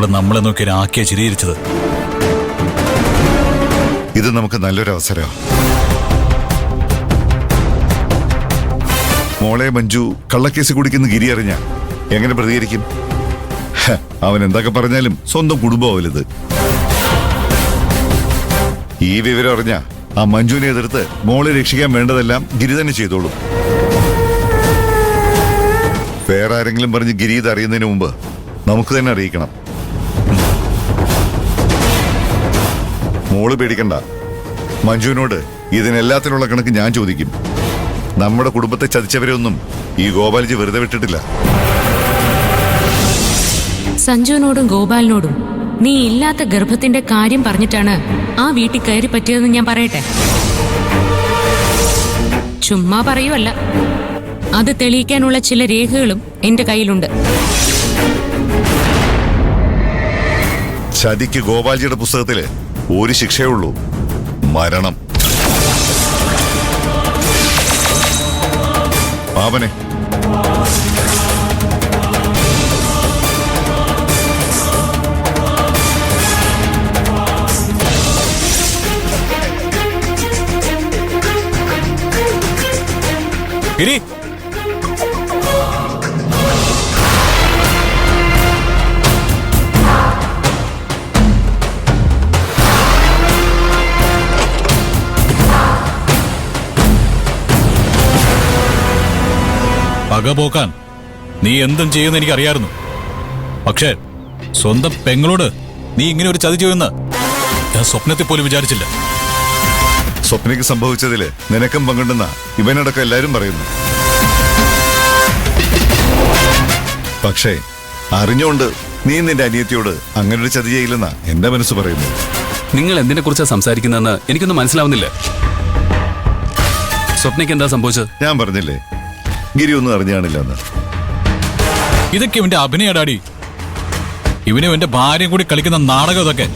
നമ്മളെ നോക്കി ആക്കിയ ചിരിയിരിച്ചത്. ഇത് നമുക്ക് നല്ലൊരു അവസരമാണ്. മോളെ മഞ്ജു കള്ളക്കേസ് കുടിക്കുന്ന ഗിരി അറിഞ്ഞ എങ്ങനെ പ്രതികരിക്കും? അവൻ എന്തൊക്കെ പറഞ്ഞാലും സ്വന്തം കുടുംബമാവരുത്. ഈ വിവരം അറിഞ്ഞ ആ മഞ്ജുവിനെ എതിർത്ത് മോളെ രക്ഷിക്കാൻ വേണ്ടതെല്ലാം ഗിരി തന്നെ ചെയ്തോളും. വേറെ ആരെങ്കിലും പറഞ്ഞ് ഗിരി ഇത് അറിയുന്നതിന് മുമ്പ് നമുക്ക് തന്നെ അറിയിക്കണം. മോള് പേടിക്കണ്ട. മഞ്ജുവിനോട് ഇതിനെല്ലാത്തിനുള്ള കണക്ക് ഞാൻ ചോദിക്കും. നമ്മുടെ കുടുംബത്തെ ചതിച്ചവരെയൊന്നും ഈ ഗോപാൽജി വെറുതെ വിട്ടിട്ടില്ല. സഞ്ജുവിനോടും ഗോപാലിനോടും നീ ഇല്ലാത്ത ഗർഭത്തിന്റെ കാര്യം പറഞ്ഞിട്ടാണ് ആ വീട്ടിൽ കയറി പറ്റിയതെന്ന് ഞാൻ പറയട്ടെ. ചുമ്മാ പറയുമല്ല, അത് തെളിയിക്കാനുള്ള ചില രേഖകളും എന്റെ കയ്യിലുണ്ട്. ചതിക്ക് ഗോപാൽജിയുടെ പുസ്തകത്തില് ഒരു ശിക്ഷയേ ഉള്ളൂ, മരണം. പാവനെ ഗിരി, പക പോക്കാൻ നീ എന്തും ചെയ്യുമെന്ന് എനിക്കറിയായിരുന്നു. പക്ഷേ സ്വന്തം പെങ്ങളോട് നീ ഇങ്ങനെ ഒരു ചതി ചെയ്യുമെന്ന് ഞാൻ സ്വപ്നത്തിൽ പോലും വിചാരിച്ചില്ല. സ്വപ്നയ്ക്ക് സംഭവിച്ചതില് നിനക്കും പങ്കുണ്ടെന്ന ഇവനടക്കം എല്ലാരും പറയുന്നു. പക്ഷേ അറിഞ്ഞുകൊണ്ട് നീ നിന്റെ അനിയത്തിയോട് അങ്ങനെ ഒരു ചതി ചെയ്യില്ലെന്നാ എന്റെ മനസ്സ് പറയുന്നു. നിങ്ങൾ എന്തിനെ കുറിച്ചാ സംസാരിക്കുന്നതെന്ന് എനിക്കൊന്നും മനസ്സിലാവുന്നില്ല. സ്വപ്നയ്ക്ക് എന്താ സംഭവിച്ചത്? ഞാൻ പറഞ്ഞില്ലേ, ഗിരി ഒന്നും അറിഞ്ഞാണില്ലെന്ന്. ഇതൊക്കെ ഇവന്റെ അഭിനയ ഡാഡി. ഇവനും എന്റെ ഭാര്യയും കൂടി കളിക്കുന്ന നാടകം ഇതൊക്കെ.